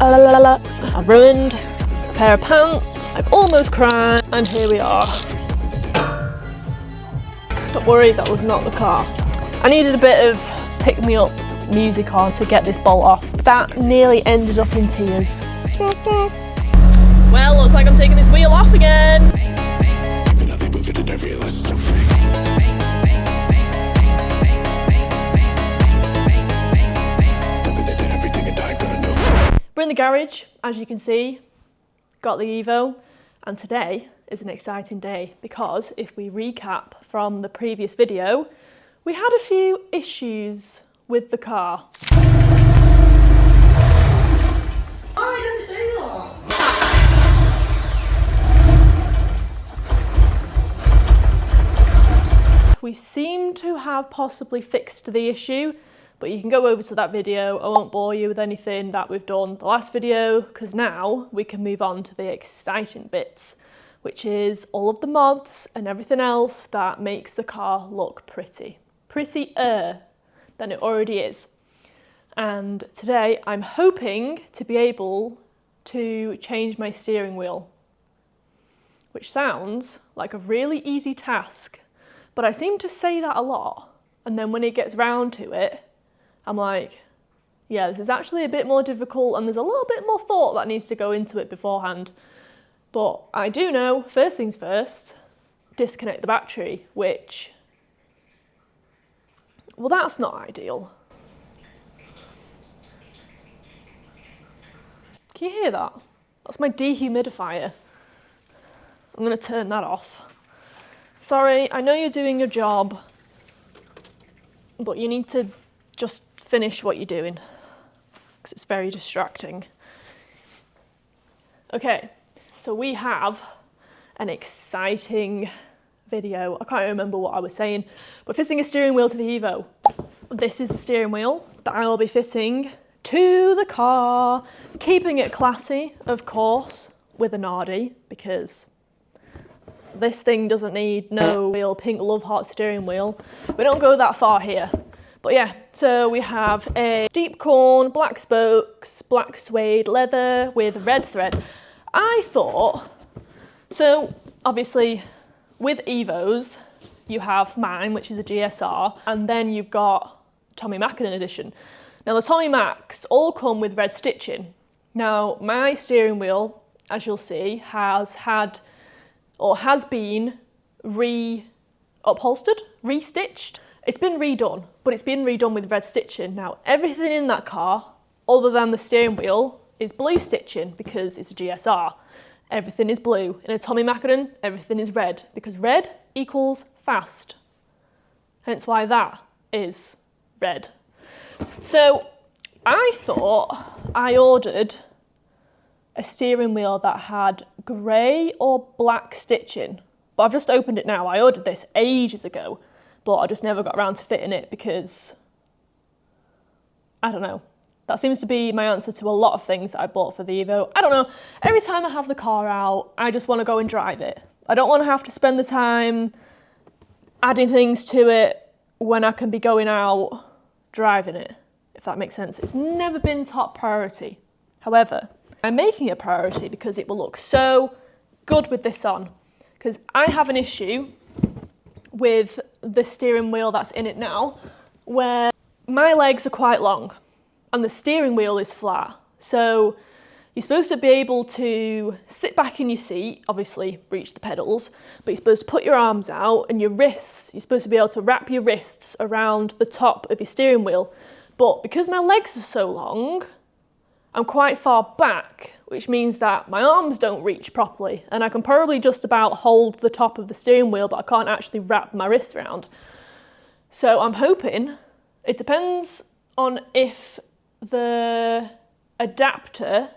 I've ruined a pair of pants, I've almost cried, and here we are. Don't worry, that was not the car. I needed a bit of pick-me-up music on to get this bolt off. That nearly ended up in tears. Well, looks like I'm taking this wheel off again. We're in the garage, as you can see, got the Evo, and today is an exciting day because if we recap from the previous video, we had a few issues with the car. Why does it do that? We seem to have possibly fixed the issue, but you can go over to that video. I won't bore you with anything that we've done the last video, because now we can move on to the exciting bits, which is all of the mods and everything else that makes the car look prettier than it already is. And today I'm hoping to be able to change my steering wheel, which sounds like a really easy task, but I seem to say that a lot, and then when it gets round to it, I'm like, yeah, this is actually a bit more difficult and there's a little bit more thought that needs to go into it beforehand. But I do know, first things first, disconnect the battery, which, well, that's not ideal. Can you hear that? That's my dehumidifier. I'm going to turn that off. Sorry, I know you're doing your job, but you need to just finish what you're doing, because it's very distracting. Okay, so we have an exciting video. I can't remember what I was saying, but fitting a steering wheel to the Evo. This is the steering wheel that I will be fitting to the car, keeping it classy, of course, with a Nardi, because this thing doesn't need no real pink love heart steering wheel. We don't go that far here. But yeah, so we have a deep corn, black spokes, black suede leather with red thread. I thought, so obviously with Evos, you have mine, which is a GSR, and then you've got Tommy Mackinnon edition. Now the Tommy Macs all come with red stitching. Now my steering wheel, as you'll see, has been re-upholstered, re-stitched. It's been redone, but it's been redone with red stitching. Now, everything in that car, other than the steering wheel, is blue stitching because it's a GSR. Everything is blue. In a Tommy Mackinnon, everything is red because red equals fast. Hence why that is red. So, I thought I ordered a steering wheel that had grey or black stitching, but I've just opened it now. I ordered this ages ago, but I just never got around to fitting it because, I don't know. That seems to be my answer to a lot of things that I bought for the Evo. I don't know, every time I have the car out, I just want to go and drive it. I don't want to have to spend the time adding things to it when I can be going out driving it, if that makes sense. It's never been top priority. However, I'm making it a priority because it will look so good with this on. Because I have an issue with the steering wheel that's in it now, where my legs are quite long and the steering wheel is flat. So you're supposed to be able to sit back in your seat, obviously reach the pedals, but you're supposed to put your arms out and your wrists, you're supposed to be able to wrap your wrists around the top of your steering wheel. But because my legs are so long, I'm quite far back, which means that my arms don't reach properly, and I can probably just about hold the top of the steering wheel, but I can't actually wrap my wrists around. So I'm hoping, it depends on if the adapter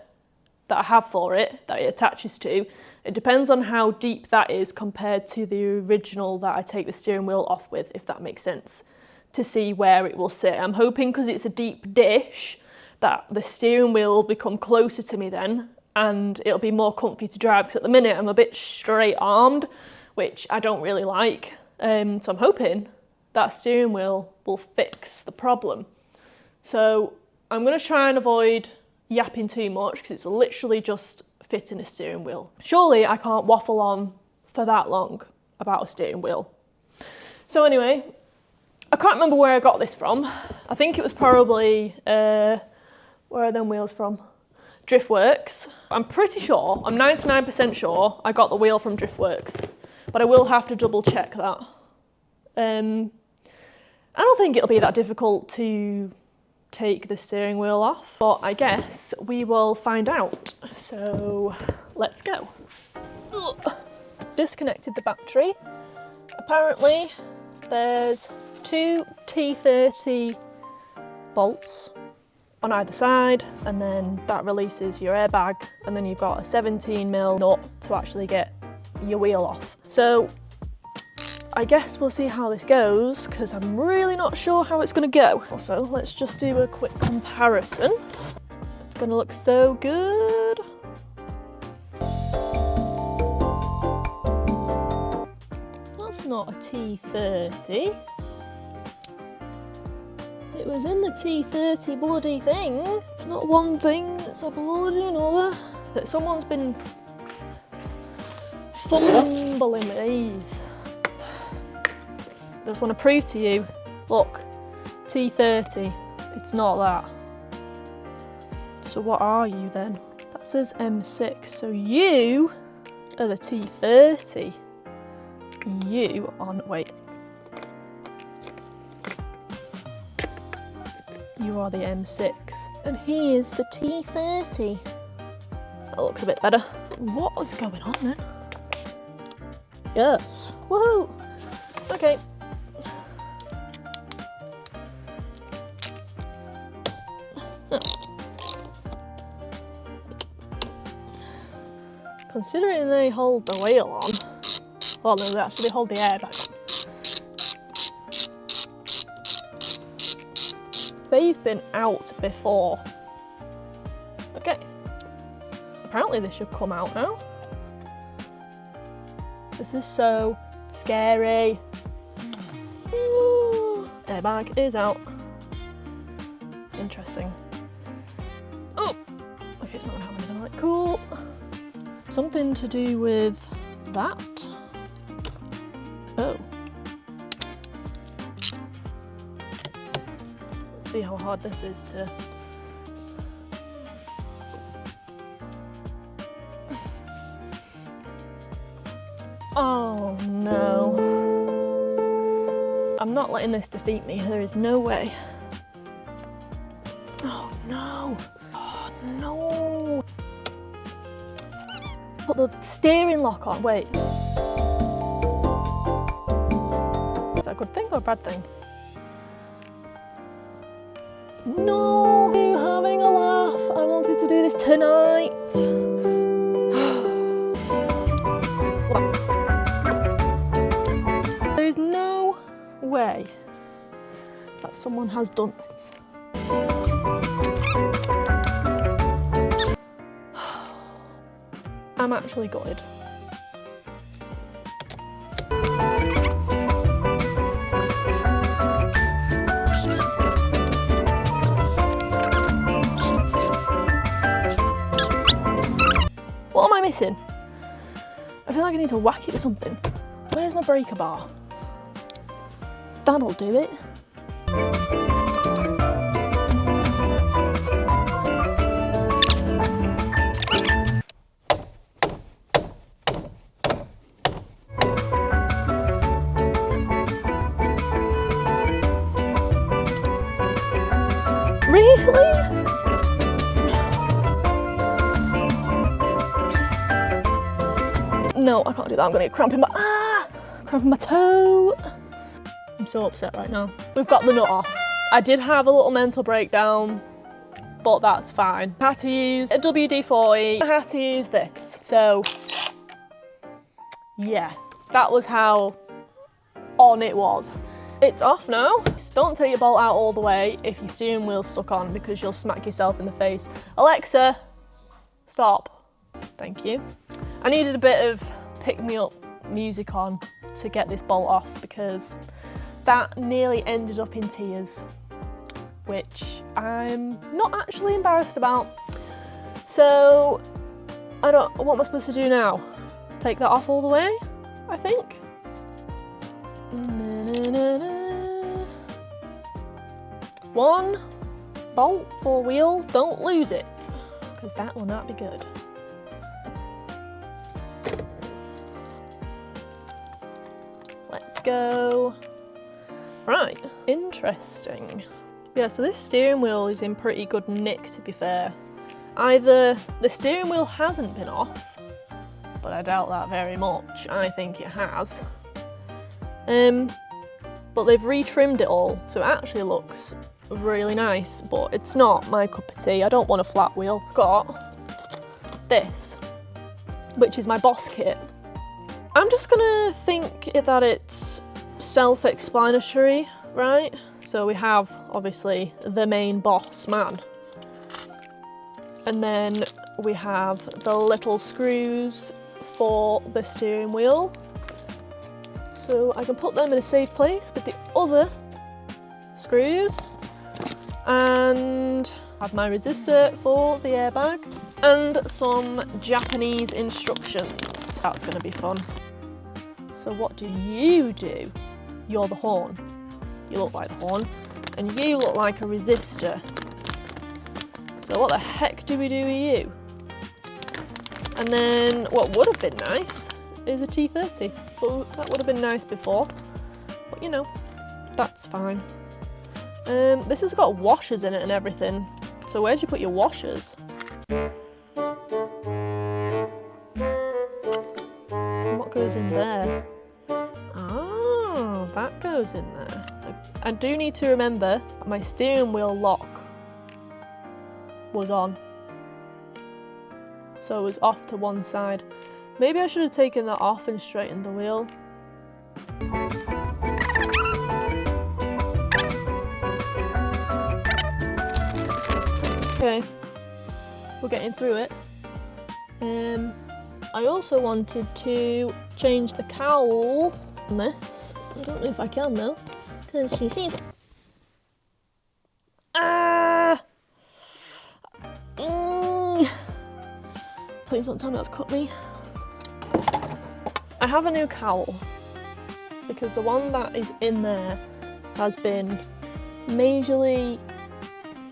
that I have for it, that it attaches to, it depends on how deep that is compared to the original that I take the steering wheel off with, if that makes sense, to see where it will sit. I'm hoping, because it's a deep dish, that the steering wheel will become closer to me then, and it'll be more comfy to drive, because at the minute I'm a bit straight armed, which I don't really like. So I'm hoping that steering wheel will fix the problem. So I'm going to try and avoid yapping too much because it's literally just fitting a steering wheel. Surely I can't waffle on for that long about a steering wheel. So anyway, I can't remember where I got this from. I think it was probably, where are them wheels from? Driftworks. I'm pretty sure, I'm 99% sure I got the wheel from Driftworks, but I will have to double check that. I don't think it'll be that difficult to take the steering wheel off, but I guess we will find out. So let's go. Ugh. Disconnected the battery. Apparently there's 2 T30 bolts on either side, and then that releases your airbag, and then you've got a 17mm nut to actually get your wheel off. So I guess we'll see how this goes, because I'm really not sure how it's going to go. Also, let's just do a quick comparison. It's going to look so good. That's not a T30. It was in the T30 bloody thing. It's not one thing, it's a bloody another. That someone's been fumbling with these. I just want to prove to you, look, T30, it's not that. So what are you then? That says M6, so you are the T30. You are, wait. You are the M6, and he is the T30. That looks a bit better. What is going on then? Yes, woohoo! Okay. Considering they hold the wheel on, well, no, they actually hold the airbag on. They've been out before. Okay. Apparently this should come out now. This is so scary. Ooh. Airbag is out. Interesting. Oh! Okay, it's not gonna have anything like cool. Something to do with that. Oh. Let's see how hard this is to... Oh no. I'm not letting this defeat me, there is no way. Oh no. Oh no. Put the steering lock on, wait. Is that a good thing or a bad thing? No, you having a laugh. I wanted to do this tonight. There's no way that someone has done this. I'm actually gutted. What am I missing? I feel like I need to whack it with something. Where's my breaker bar? That'll do it. Really? No, I can't do that. I'm gonna get cramp in my toe. I'm so upset right now. We've got the nut off. I did have a little mental breakdown, but that's fine. I had to use a WD-40. I had to use this. So, yeah, that was how on it was. It's off now. Don't take your bolt out all the way if your steering wheel's stuck on, because you'll smack yourself in the face. Alexa, stop. Thank you. I needed a bit of pick-me-up music on to get this bolt off, because that nearly ended up in tears, which I'm not actually embarrassed about. So, what am I supposed to do now? Take that off all the way, I think? One bolt, 4 wheel, don't lose it, because that will not be good. Let's go. Right, interesting. Yeah, so this steering wheel is in pretty good nick, to be fair. Either the steering wheel hasn't been off, but I doubt that very much. I think it has. But they've retrimmed it all, so it actually looks really nice, but it's not my cup of tea. I don't want a flat wheel. Got this, which is my Boss kit. I'm just gonna think that it's self-explanatory, right? So we have, obviously, the main boss man. And then we have the little screws for the steering wheel. So I can put them in a safe place with the other screws. And have my resistor for the airbag. And some Japanese instructions. That's gonna be fun. So what do? You're the horn. You look like the horn. And you look like a resistor. So what the heck do we do with you? And then what would have been nice is a T30. But that would have been nice before. But you know, that's fine. This has got washers in it and everything. So where'd you put your washers? And what goes in there? Oh, that goes in there. I do need to remember my steering wheel lock was on. So it was off to one side. Maybe I should have taken that off and straightened the wheel. Okay, we're getting through it. I also wanted to change the cowl on this. I don't know if I can though, because she sees it. Please don't tell me that's cut me. I have a new cowl because the one that is in there has been majorly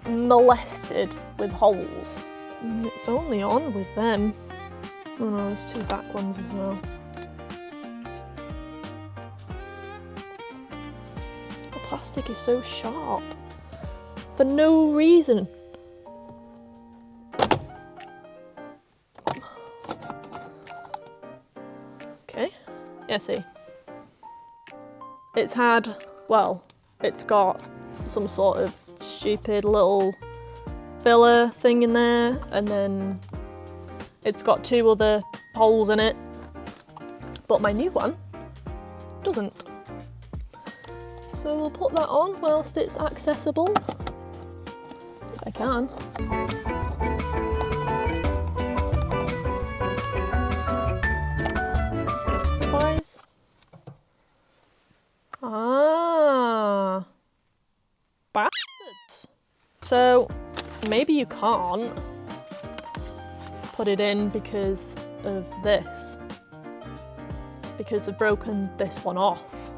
molested with holes. It's only on with them. Oh no, there's 2 back ones as well. The plastic is so sharp for no reason. Okay, yeah, see. It's had, well, it's got some sort of stupid little filler thing in there, and then it's got 2 other holes in it, but my new one doesn't. So we'll put that on whilst it's accessible, if I can. Otherwise, bastards. So maybe you can't put it in because of this, because they've broken this one off.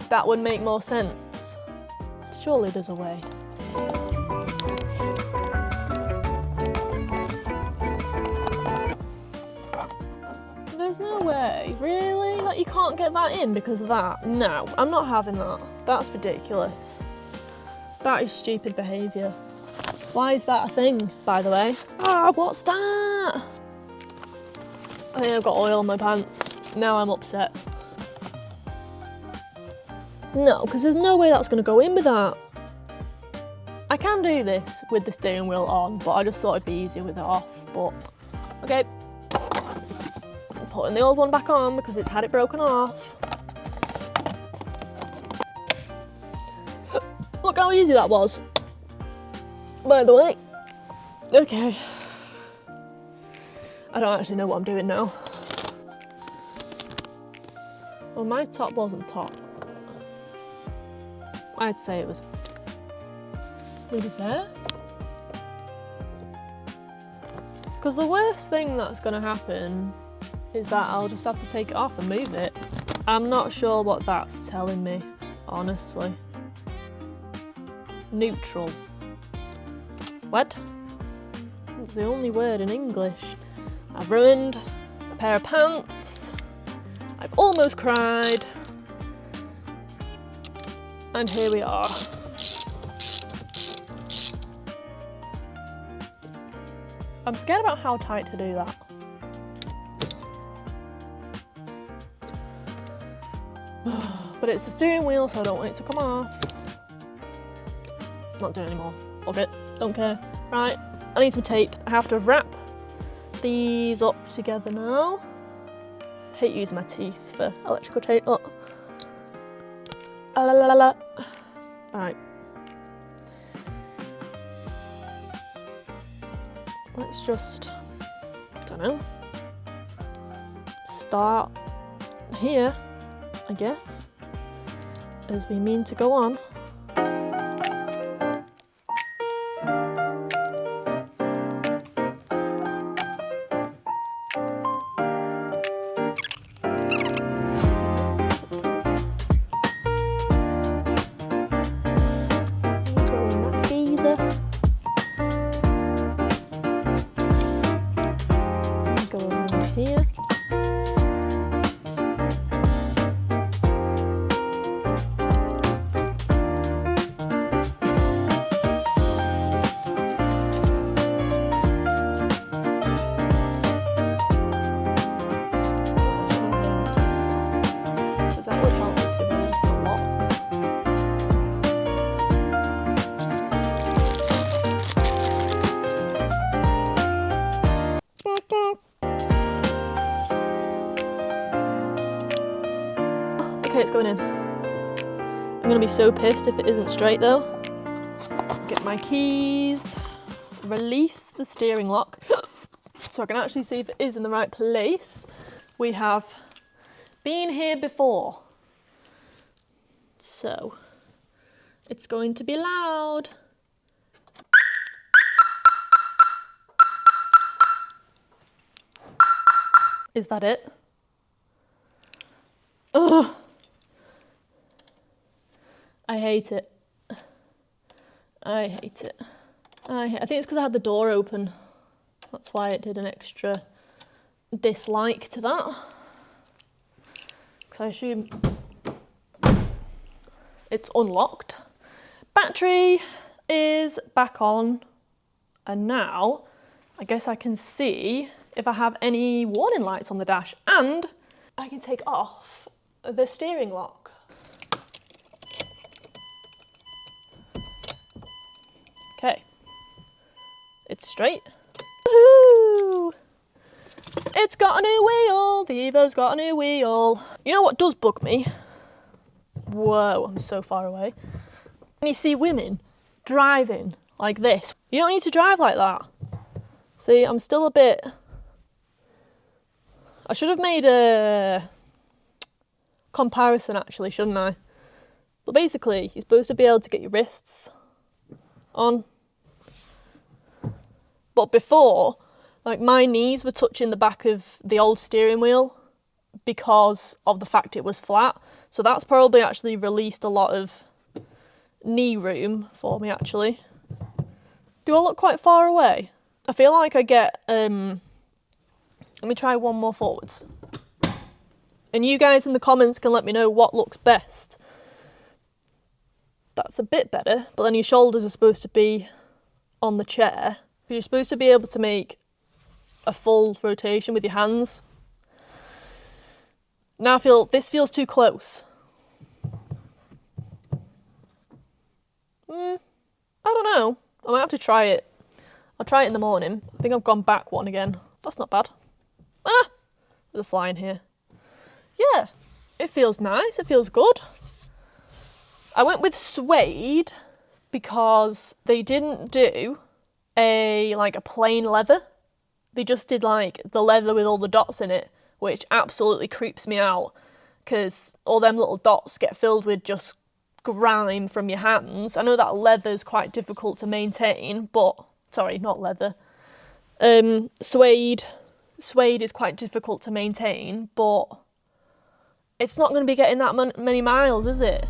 That would make more sense. Surely there's a way. There's no way, really? Like you can't get that in because of that? No, I'm not having that. That's ridiculous. That is stupid behaviour. Why is that a thing, by the way? Ah, what's that? I think I've got oil in my pants. Now I'm upset. No, because there's no way that's going to go in with that. I can do this with the steering wheel on, but I just thought it'd be easier with it off, but okay. I'm putting the old one back on because it's had it broken off. Look how easy that was, by the way. Okay. I don't actually know what I'm doing now. Well, my top wasn't top. I'd say it was maybe there. Because the worst thing that's going to happen is that I'll just have to take it off and move it. I'm not sure what that's telling me, honestly. Neutral. What? That's the only word in English. I've ruined a pair of pants. I've almost cried. And here we are. I'm scared about how tight to do that. But it's the steering wheel, so I don't want it to come off. Not doing it anymore. Fuck it. Don't care. Right, I need some tape. I have to wrap these up together now. I hate using my teeth for electrical tape. Look. La la la la. Right. Let's just, don't know, start here, I guess, as we mean to go on. Okay, it's going in. I'm gonna be so pissed if it isn't straight though. Get my keys, release the steering lock so I can actually see if it is in the right place. We have been here before, so it's going to be loud. Is that it? Ugh. I hate it. I hate it. I think it's because I had the door open. That's why it did an extra dislike to that. Because I assume it's unlocked. Battery is back on. And now I guess I can see if I have any warning lights on the dash, and I can take off the steering lock. Okay, it's straight. Woohoo! It's got a new wheel. The Evo's got a new wheel. You know what does bug me? Whoa, I'm so far away. When you see women driving like this, you don't need to drive like that. See, I'm still a bit... I should have made a comparison actually, shouldn't I? But basically, you're supposed to be able to get your wrists on. But before, like my knees were touching the back of the old steering wheel because of the fact it was flat. So that's probably actually released a lot of knee room for me actually. Do I look quite far away? I feel like I get, let me try one more forwards. And you guys in the comments can let me know what looks best. That's a bit better, but then your shoulders are supposed to be on the chair. You're supposed to be able to make a full rotation with your hands. Now I feel, this feels too close. I don't know. I might have to try it. I'll try it in the morning. I think I've gone back one again. That's not bad. Ah! There's a fly in here. Yeah, it feels nice. It feels good. I went with suede because they didn't do a plain leather. They just did like the leather with all the dots in it, which absolutely creeps me out because all them little dots get filled with just grime from your hands. I know that leather's quite difficult to maintain, but sorry, not leather. Suede is quite difficult to maintain, but it's not going to be getting that many miles, is it?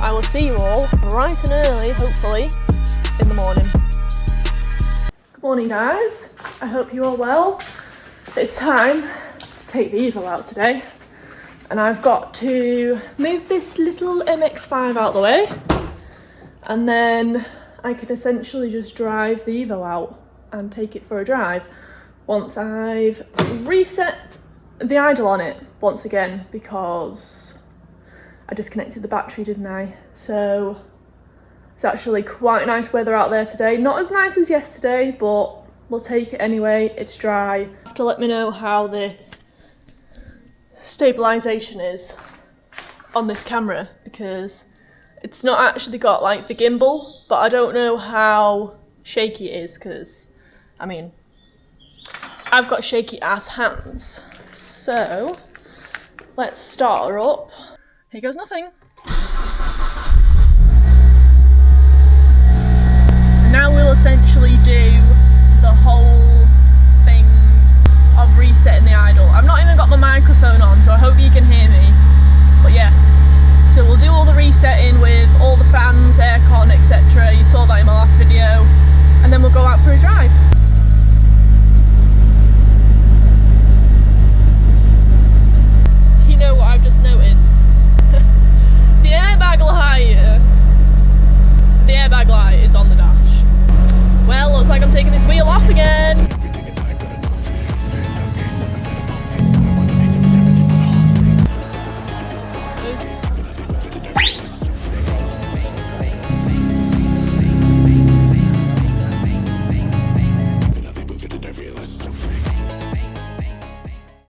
I will see you all bright and early, hopefully, in the morning. Good morning, guys. I hope you're all well. It's time to take the Evo out today, and I've got to move this little MX-5 out of the way, and then I can essentially just drive the Evo out and take it for a drive once I've reset the idle on it once again, because I disconnected the battery, didn't I? So it's actually quite nice weather out there today. Not as nice as yesterday, but we'll take it anyway. It's dry. You have to let me know how this stabilisation is on this camera, because it's not actually got like the gimbal, but I don't know how shaky it is, because I mean, I've got shaky ass hands. So let's start her up. Here goes nothing. And now we'll essentially do the whole thing of resetting the idle. I've not even got my microphone on, so I hope you can hear me. But yeah, so we'll do all the resetting with all the fans, aircon, etc. You saw that in my last video. And then we'll go out for a drive.